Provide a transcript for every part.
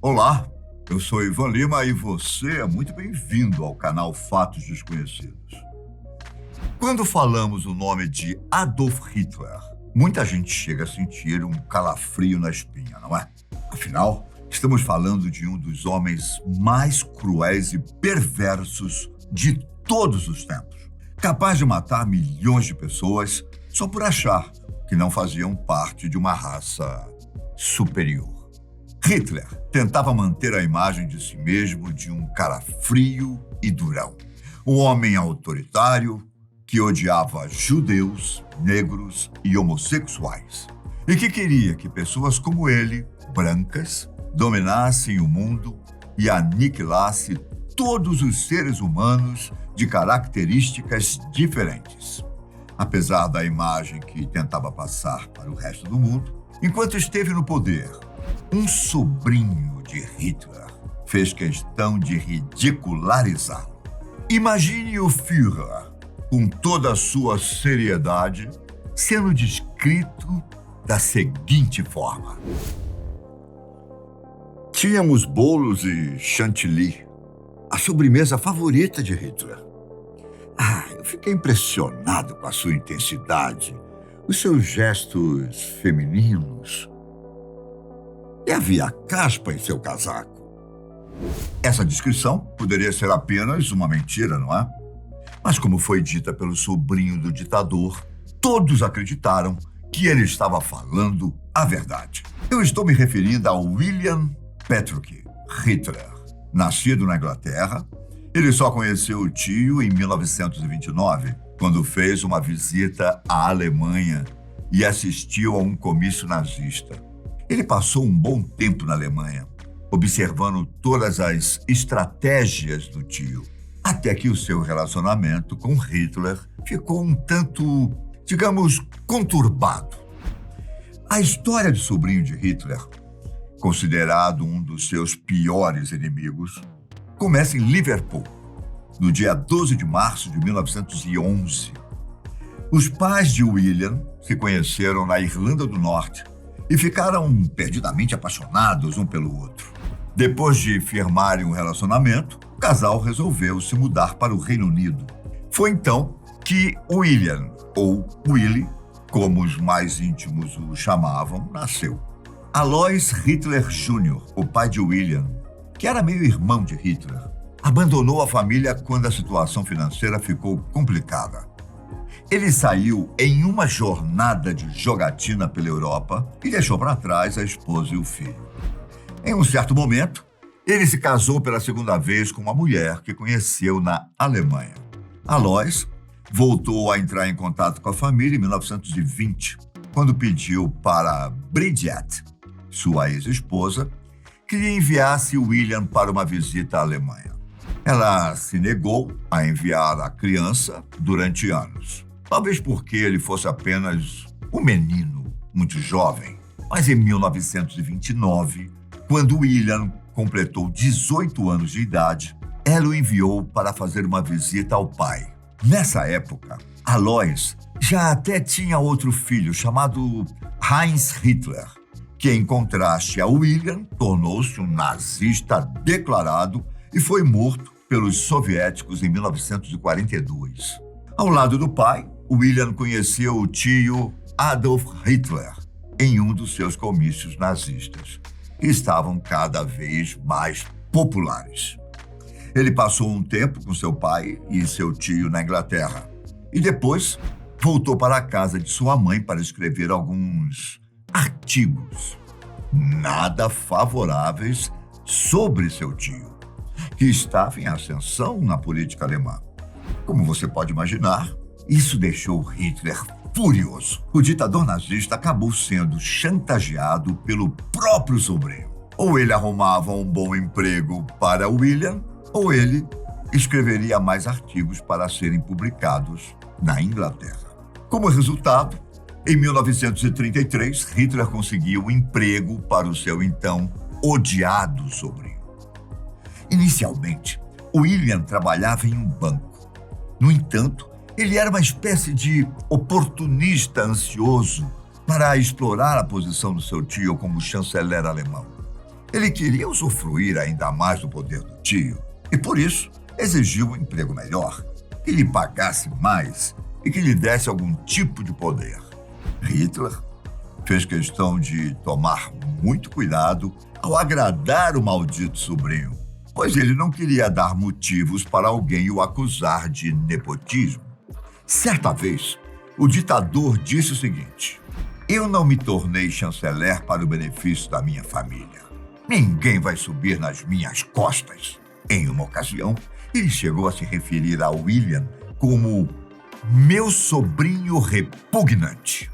Olá, eu sou Ivan Lima e você é muito bem-vindo ao canal Fatos Desconhecidos. Quando falamos o nome de Adolf Hitler, muita gente chega a sentir um calafrio na espinha, não é? Afinal, estamos falando de um dos homens mais cruéis e perversos de todos os tempos, capaz de matar milhões de pessoas só por achar que não faziam parte de uma raça superior. Hitler tentava manter a imagem de si mesmo de um cara frio e durão. Um homem autoritário que odiava judeus, negros e homossexuais. E que queria que pessoas como ele, brancas, dominassem o mundo e aniquilasse todos os seres humanos de características diferentes. Apesar da imagem que tentava passar para o resto do mundo, enquanto esteve no poder, um sobrinho de Hitler fez questão de ridicularizá-lo. Imagine o Führer, com toda a sua seriedade, sendo descrito da seguinte forma. Tínhamos bolos e chantilly, a sobremesa favorita de Hitler. Eu fiquei impressionado com a sua intensidade, os seus gestos femininos. E havia caspa em seu casaco. Essa descrição poderia ser apenas uma mentira, não é? Mas como foi dita pelo sobrinho do ditador, todos acreditaram que ele estava falando a verdade. Eu estou me referindo a William Petruk Hitler. Nascido na Inglaterra, ele só conheceu o tio em 1929, quando fez uma visita à Alemanha e assistiu a um comício nazista. Ele passou um bom tempo na Alemanha, observando todas as estratégias do tio, até que o seu relacionamento com Hitler ficou um tanto, digamos, conturbado. A história do sobrinho de Hitler, considerado um dos seus piores inimigos, começa em Liverpool, no dia 12 de março de 1911. Os pais de William se conheceram na Irlanda do Norte e ficaram perdidamente apaixonados um pelo outro. Depois de firmarem um relacionamento, o casal resolveu se mudar para o Reino Unido. Foi então que William, ou Willy, como os mais íntimos o chamavam, nasceu. Alois Hitler Jr., o pai de William, que era meio-irmão de Hitler, abandonou a família quando a situação financeira ficou complicada. Ele saiu em uma jornada de jogatina pela Europa e deixou para trás a esposa e o filho. Em um certo momento, ele se casou pela segunda vez com uma mulher que conheceu na Alemanha. Alois voltou a entrar em contato com a família em 1920, quando pediu para Bridget, sua ex-esposa, que lhe enviasse William para uma visita à Alemanha. Ela se negou a enviar a criança durante anos. Talvez porque ele fosse apenas um menino muito jovem. Mas em 1929, quando William completou 18 anos de idade, ela o enviou para fazer uma visita ao pai. Nessa época, Alois já até tinha outro filho chamado Heinz Hitler, que, em contraste a William, tornou-se um nazista declarado e foi morto pelos soviéticos em 1942. Ao lado do pai, William conheceu o tio Adolf Hitler em um dos seus comícios nazistas, que estavam cada vez mais populares. Ele passou um tempo com seu pai e seu tio na Inglaterra e depois voltou para a casa de sua mãe para escrever alguns artigos nada favoráveis sobre seu tio, que estava em ascensão na política alemã. Como você pode imaginar, isso deixou Hitler furioso. O ditador nazista acabou sendo chantageado pelo próprio sobrinho. Ou ele arrumava um bom emprego para William, ou ele escreveria mais artigos para serem publicados na Inglaterra. Como resultado, em 1933, Hitler conseguiu um emprego para o seu então odiado sobrinho. Inicialmente, William trabalhava em um banco. No entanto, ele era uma espécie de oportunista ansioso para explorar a posição do seu tio como chanceler alemão. Ele queria usufruir ainda mais do poder do tio e, por isso, exigiu um emprego melhor, que lhe pagasse mais e que lhe desse algum tipo de poder. Hitler fez questão de tomar muito cuidado ao agradar o maldito sobrinho, pois ele não queria dar motivos para alguém o acusar de nepotismo. Certa vez, o ditador disse o seguinte: eu não me tornei chanceler para o benefício da minha família. Ninguém vai subir nas minhas costas. Em uma ocasião, ele chegou a se referir a William como meu sobrinho repugnante.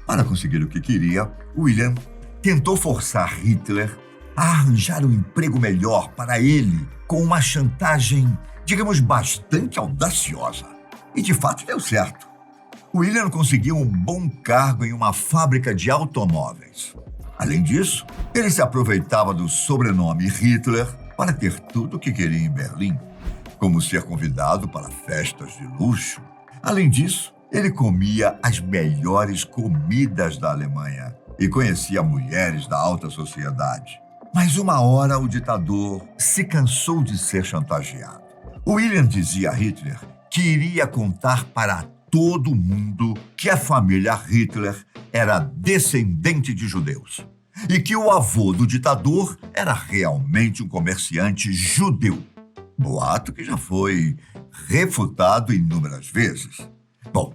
Para conseguir o que queria, William tentou forçar Hitler a arranjar um emprego melhor para ele com uma chantagem, digamos, bastante audaciosa. E de fato deu certo. William conseguiu um bom cargo em uma fábrica de automóveis. Além disso, ele se aproveitava do sobrenome Hitler para ter tudo o que queria em Berlim, como ser convidado para festas de luxo. Além disso, ele comia as melhores comidas da Alemanha e conhecia mulheres da alta sociedade. Mas uma hora o ditador se cansou de ser chantageado. William dizia a Hitler que iria contar para todo mundo que a família Hitler era descendente de judeus e que o avô do ditador era realmente um comerciante judeu. Boato que já foi refutado inúmeras vezes. Bom,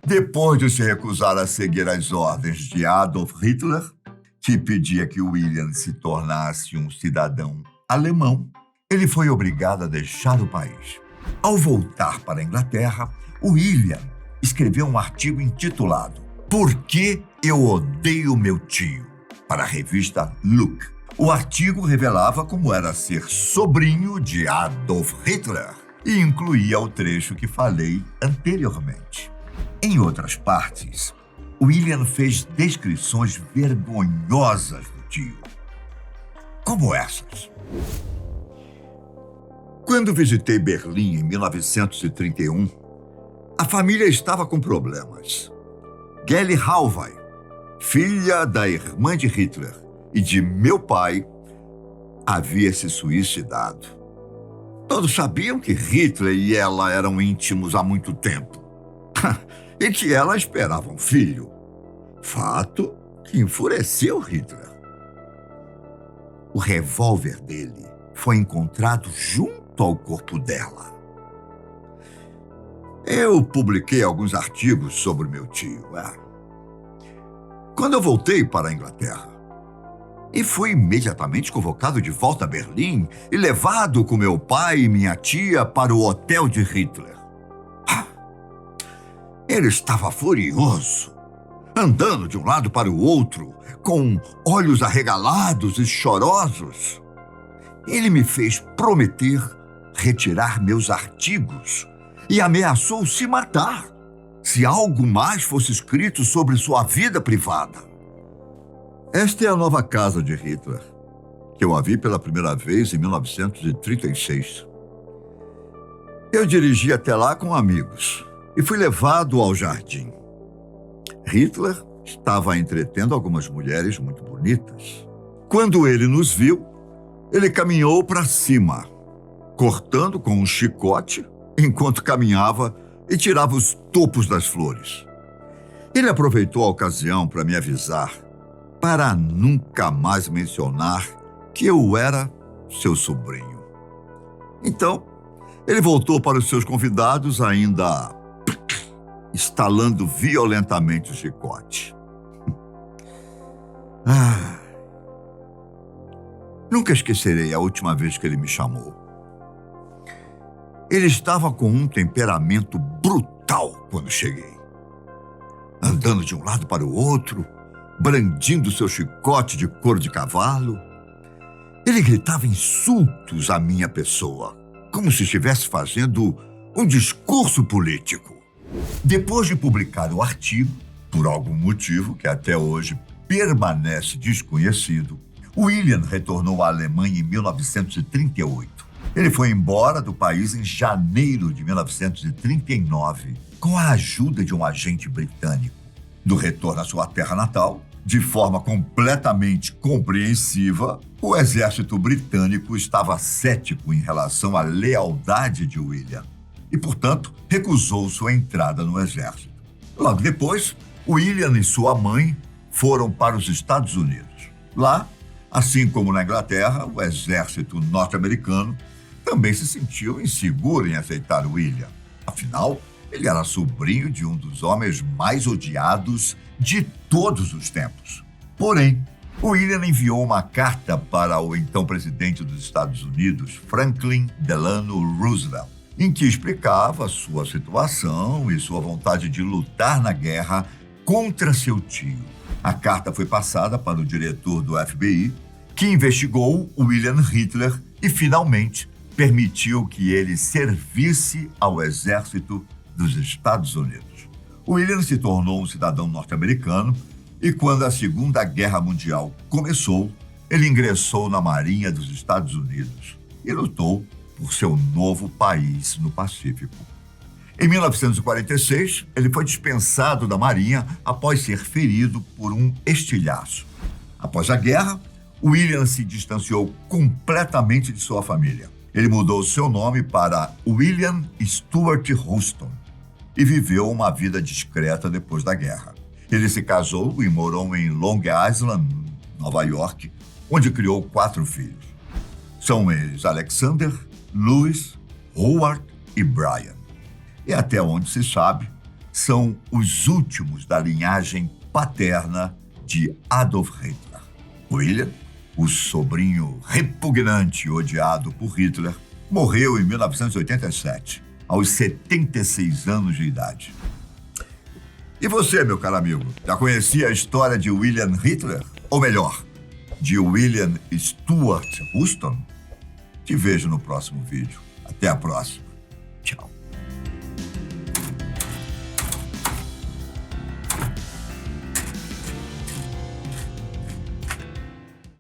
depois de se recusar a seguir as ordens de Adolf Hitler, que pedia que William se tornasse um cidadão alemão, ele foi obrigado a deixar o país. Ao voltar para a Inglaterra, William escreveu um artigo intitulado Por que eu odeio meu tio? Para a revista Look. O artigo revelava como era ser sobrinho de Adolf Hitler e incluía o trecho que falei anteriormente. Em outras partes, William fez descrições vergonhosas do tio, como essas. Quando visitei Berlim em 1931, a família estava com problemas. Geli Halvey, filha da irmã de Hitler e de meu pai, havia se suicidado. Todos sabiam que Hitler e ela eram íntimos há muito tempo e que ela esperava um filho. Fato que enfureceu Hitler. O revólver dele foi encontrado junto ao corpo dela. Eu publiquei alguns artigos sobre meu tio. Quando eu voltei para a Inglaterra, e fui imediatamente convocado de volta a Berlim e levado com meu pai e minha tia para o hotel de Hitler. Ele estava furioso, andando de um lado para o outro, com olhos arregalados e chorosos. Ele me fez prometer retirar meus artigos e ameaçou se matar se algo mais fosse escrito sobre sua vida privada. Esta é a nova casa de Hitler, que eu a vi pela primeira vez em 1936. Eu dirigi até lá com amigos e fui levado ao jardim. Hitler estava entretendo algumas mulheres muito bonitas. Quando ele nos viu, ele caminhou para cima, cortando com um chicote enquanto caminhava e tirava os topos das flores. Ele aproveitou a ocasião para me avisar para nunca mais mencionar que eu era seu sobrinho. Então, ele voltou para os seus convidados ainda estalando violentamente o chicote. Nunca esquecerei a última vez que ele me chamou. Ele estava com um temperamento brutal quando cheguei. Andando de um lado para o outro, brandindo seu chicote de couro de cavalo. Ele gritava insultos à minha pessoa, como se estivesse fazendo um discurso político. Depois de publicar o artigo, por algum motivo que até hoje permanece desconhecido, William retornou à Alemanha em 1938. Ele foi embora do país em janeiro de 1939, com a ajuda de um agente britânico. Do retorno à sua terra natal, De forma completamente compreensiva, o exército britânico estava cético em relação à lealdade de William e, portanto, recusou sua entrada no exército. Logo depois, William e sua mãe foram para os Estados Unidos. Lá, assim como na Inglaterra, o exército norte-americano também se sentiu inseguro em aceitar William. Afinal, ele era sobrinho de um dos homens mais odiados de todos os tempos. Porém, William enviou uma carta para o então presidente dos Estados Unidos, Franklin Delano Roosevelt, em que explicava sua situação e sua vontade de lutar na guerra contra seu tio. A carta foi passada para o diretor do FBI, que investigou William Hitler e, finalmente, permitiu que ele servisse ao exército dos Estados Unidos. William se tornou um cidadão norte-americano e, quando a Segunda Guerra Mundial começou, ele ingressou na Marinha dos Estados Unidos e lutou por seu novo país no Pacífico. Em 1946, ele foi dispensado da Marinha após ser ferido por um estilhaço. Após a guerra, William se distanciou completamente de sua família. Ele mudou seu nome para William Stuart Houston e viveu uma vida discreta depois da guerra. Ele se casou e morou em Long Island, Nova York, onde criou 4 filhos. São eles Alexander, Louis, Howard e Brian. E até onde se sabe, são os últimos da linhagem paterna de Adolf Hitler. William, o sobrinho repugnante e odiado por Hitler, morreu em 1987, aos 76 anos de idade. E você, meu caro amigo, já conhecia a história de William Hitler? Ou melhor, de William Stuart Houston? Te vejo no próximo vídeo. Até a próxima. Tchau.